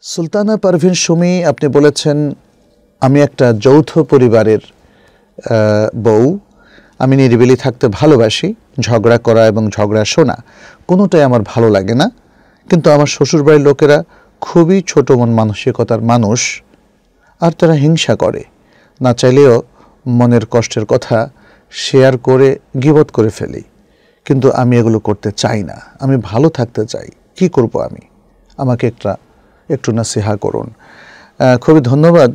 সুলতানা পারভিন সুমি, আপনি বলেছেন আমি একটা যৌথ পরিবারের বউ, আমি নিরিবিলি থাকতে ভালোবাসি, ঝগড়া করা এবং ঝগড়া শোনা কোনোটাই আমার ভালো লাগে না। কিন্তু আমার শ্বশুরবাড়ির লোকেরা খুবই ছোট মন মানসিকতার মানুষ, আর তারা হিংসা করে, না চাইলেও মনের কষ্টের কথা শেয়ার করে গীবত করে ফেলি। কিন্তু আমি এগুলো করতে চাই না, আমি ভালো থাকতে চাই। কি করব আমি? আমাকে একটু নাসিহা করুন। খুবই ধন্যবাদ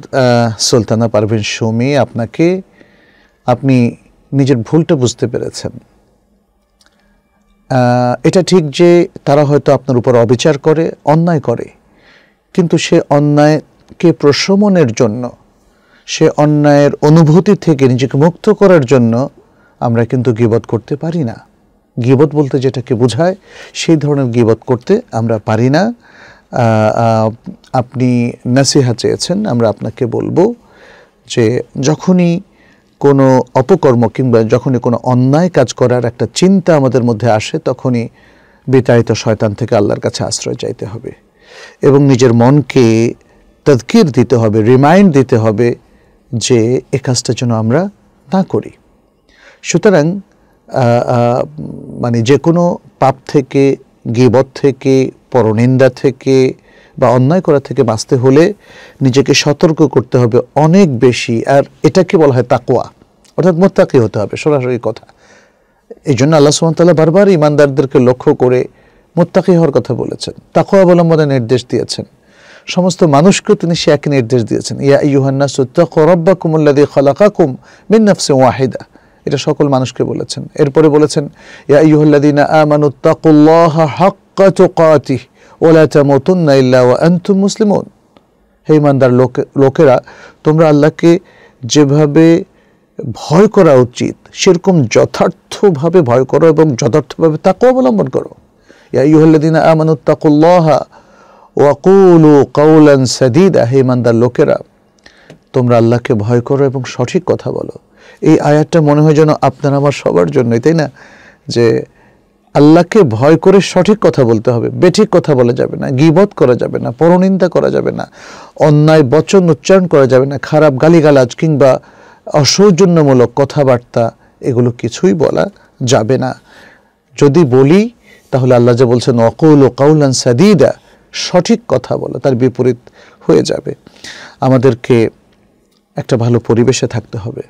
সুলতানা পারভিন সুমি আপনাকে। আপনি নিজের ভুলটা বুঝতে পেরেছেন। এটা ঠিক যে তারা হয়তো আপনার উপর অবিচার করে, অন্যায় করে, কিন্তু সে অন্যায়কে প্রশমনের জন্য, সে অন্যায়ের অনুভূতি থেকে নিজেকে মুক্ত করার জন্য আমরা কিন্তু গীবত করতে পারি না। গীবত বলতে যেটাকে বোঝায় সেই ধরনের গীবত করতে আমরা পারি না। আপনি নাসিহা চেয়েছেন, আমরা আপনাকে বলবো যে যখনই কোনো অপকর্ম কিংবা যখনই কোনো অন্যায় কাজ করার একটা চিন্তা আমাদের মধ্যে আসে, তখনই বিতাড়িত শয়তান থেকে আল্লাহর কাছে আশ্রয় চাইতে হবে এবং নিজের মনকে তাযকির দিতে হবে, রিমাইন্ড দিতে হবে যে এ কাজটা যেন আমরা না করি। সুতরাং মানে যে কোনো পাপ থেকে, গীবত থেকে, পরনিন্দা থেকে বা অন্যায় করা থেকে বাঁচতে হলে নিজেকে সতর্ক করতে হবে অনেক বেশি। আর এটাকে বলা হয় তাকওয়া, অর্থাৎ মুত্তাকি হতে হবে, সরাসরি কথা। এই জন্য আল্লাহ সুবহানাহু ওয়া তাআলা বারবার ঈমানদারদেরকে লক্ষ্য করে মুত্তাকি হওয়ার কথা বলেছেন, তাকওয়া অবলম্বনের নির্দেশ দিয়েছেন। সমস্ত মানুষকেও তিনি সে একই নির্দেশ দিয়েছেন, ইয়া আইয়ুহান নাসু ইত্তাকু রাব্বাকুমুল্লাযী খালাকাকুম মিন নাফসিন ওয়াহিদা। এটা সকল মানুষকে বলেছেন। এরপরে বলেছেন, ইয়া আইয়ুহাল্লাযীনা আমানু ইত্তাকুল্লাহা হাক্কা তুকাতিহি ওয়া লা তামুতুন্না ইল্লা ওয়া আনতুম মুসলিমুন। হে ঈমানদার লোকেরা, তোমরা আল্লাহকে যেভাবে ভয় করা উচিত সেরকম যথার্থভাবে ভয় করো এবং যথার্থভাবে তাকওয়া অবলম্বন করো। ইয়া আইয়ুহাল্লাযীনা আমানু ইত্তাকুল্লাহা ওয়া কুলু কাওলান সাদীদা। হে ঈমানদার লোকেরা, তোমরা আল্লাহকে ভয় করো এবং সঠিক কথা বলো। এই আয়াতটা মনে হয় যেন আপনার আমার সবার জন্যই, তাই না? যে আল্লাহকে ভয় করে সঠিক কথা বলতে হবে, বেঠিক কথা বলা যাবে না, গীবত করা যাবে না, পরনিন্দা করা যাবে না, অন্যায় বচন উচ্চারণ করা যাবে না, খারাপ গালিগালাজ কিংবা অসৌজন্যমূলক কথাবার্তা এগুলো কিছুই বলা যাবে না। যদি বলি তাহলে আল্লাহ যে বলছেন ওয়াকুলু কাওলান সাদীদা, সঠিক কথা বলো, তার বিপরীত হয়ে যাবে। আমাদেরকে একটা ভালো পরিবেশে থাকতে হবে।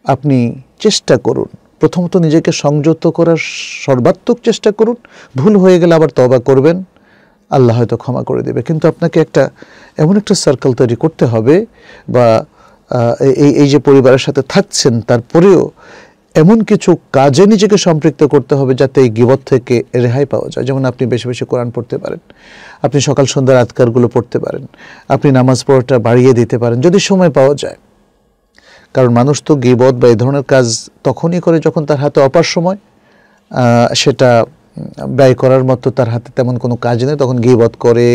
আপনি চেষ্টা করুন, প্রথমত নিজেকে সংযত করার সর্বাত্মক চেষ্টা করুন। ভুল হয়ে গেলে আবার তওবা করবেন, আল্লাহ হয়তো ক্ষমা করে দেবে। কিন্তু আপনাকে এমন একটা সার্কেল তৈরি করতে হবে, বা এই যে পরিবারের সাথে থাকছেন তারপরেও এমন কিছু কাজে নিজেকে সম্পৃক্ত করতে হবে যাতে এই গীবত থেকে রেহাই পাওয়া যায়। যেমন আপনি বেশি বেশি কোরআন পড়তে পারেন, আপনি সকাল সন্ধ্যার আজকারগুলো পড়তে পারেন, আপনি নামাজ পড়াটা বাড়িয়ে দিতে পারেন যদি সময় পাওয়া যায়। কারণ মানুষ তো গীবত বা এই ধরনের কাজ তখনই করে যখন তার হাতে অপার সময়, সেটা ব্যয় করার মতো তার হাতে তেমন কোনো কাজ নেই। তখন গীবত করে,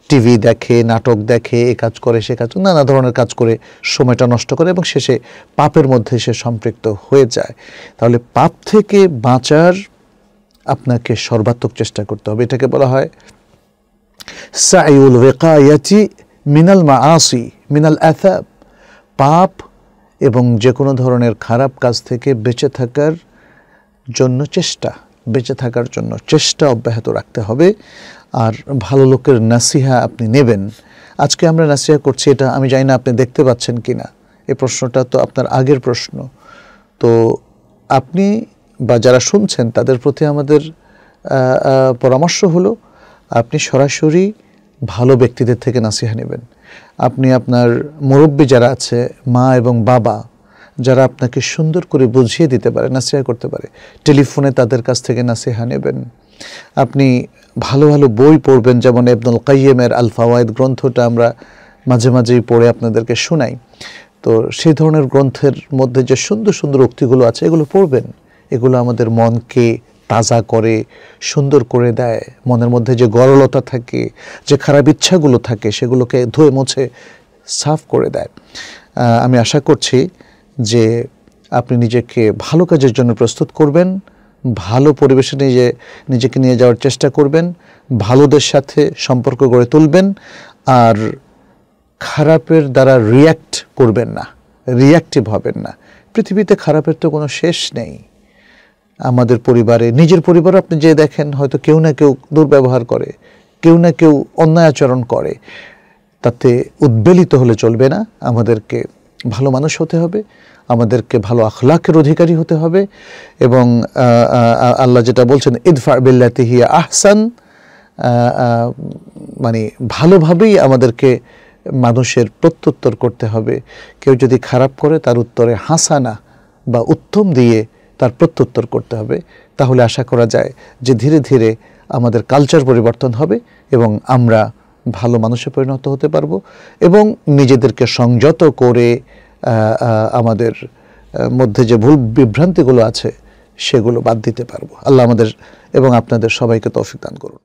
টিভি দেখে, নাটক দেখে, এ কাজ করে, সে কাজ, নানা ধরনের কাজ করে সময়টা নষ্ট করে এবং শেষে পাপের মধ্যে সে সম্পৃক্ত হয়ে যায়। তাহলে পাপ থেকে বাঁচার আপনাকে সর্বাত্মক চেষ্টা করতে হবে। এটাকে বলা হয় সাইউল ওয়াকায়াতি মিনাল মাআসি মিনাল আসাব। পাপ এবং যে কোনো ধরনের খারাপ কাজ থেকে বেঁচে থাকার জন্য চেষ্টা অব্যাহত রাখতে হবে। আর ভালো লোকের নাসিহা আপনি নেবেন। আজকে আমরা নাসিহা করছি, এটা আমি জানি না আপনি দেখতে পাচ্ছেন কি না। এই প্রশ্নটা তো আপনার আগের প্রশ্ন। তো আপনি বা যারা শুনছেন তাদের প্রতি আমাদের পরামর্শ হলো, আপনি সরাসরি ভালো ব্যক্তিদের থেকে নাসিহা নেবেন। আপনি আপনার মুরব্বী যারা আছে, মা এবং বাবা, যারা আপনাকে সুন্দর করে বুঝিয়ে দিতে পারে, নাসিহা করতে পারে, টেলিফোনে তাদের কাছ থেকে নাসিহা নেবেন। আপনি ভালো ভালো বই পড়বেন, যেমন ইবনুল কাইয়িমের আল ফাওয়ায়েদ গ্রন্থটা আমরা মাঝে মাঝেই পড়ে আপনাদেরকে শোনাই। তো সেই ধরনের গ্রন্থের মধ্যে যে সুন্দর সুন্দর উক্তিগুলো আছে এগুলো পড়বেন। এগুলো আমাদের মনকে তাজা করে, সুন্দর করে দেয়। মনের মধ্যে যে গরলতা থাকে, যে খারাপ ইচ্ছাগুলো থাকে, সেগুলোকে ধুয়ে মুছে সাফ করে দেয়। আমি আশা করছি যে আপনি নিজেকে ভালো কাজের জন্য প্রস্তুত করবেন, ভালো পরিবেশে নিজেকে নিয়ে যাওয়ার চেষ্টা করবেন, ভালোদের সাথে সম্পর্ক গড়ে তুলবেন, আর খারাপের দ্বারা রিয়্যাক্ট করবেন না, রিয়্যাক্টিভ হবেন না। পৃথিবীতে খারাপের তো কোনো শেষ নেই। আমাদের পরিবারে, নিজের পরিবারে আপনি যে দেখেন, হয়তো কেউ না কেউ দুর্ব্যবহার করে, কেউ না কেউ অন্যায় আচরণ করে, তাতে উদ্বেলিত হলে চলবে না। আমাদেরকে ভালো মানুষ হতে হবে, আমাদেরকে ভালো আখলাকের অধিকারী হতে হবে, এবং আল্লাহ যেটা বলছেন ইদফা বিল্লাতি হিয়া আহসান, মানে ভালোভাবেই আমাদেরকে মানুষের প্রত্যুত্তর করতে হবে। কেউ যদি খারাপ করে তার উত্তরে হাসানা বা উত্তম দিয়ে তার প্রত্যুত্তর করতে হবে। তাহলে আশা করা যায় যে ধীরে ধীরে আমাদের কালচার পরিবর্তন হবে এবং আমরা ভালো মানুষে পরিণত হতে পারবো, এবং নিজেদেরকে সংযত করে আমাদের মধ্যে যে ভুল বিভ্রান্তিগুলো আছে সেগুলো বাদ দিতে পারবো। আল্লাহ আমাদের এবং আপনাদের সবাইকে তৌফিক দান করুন।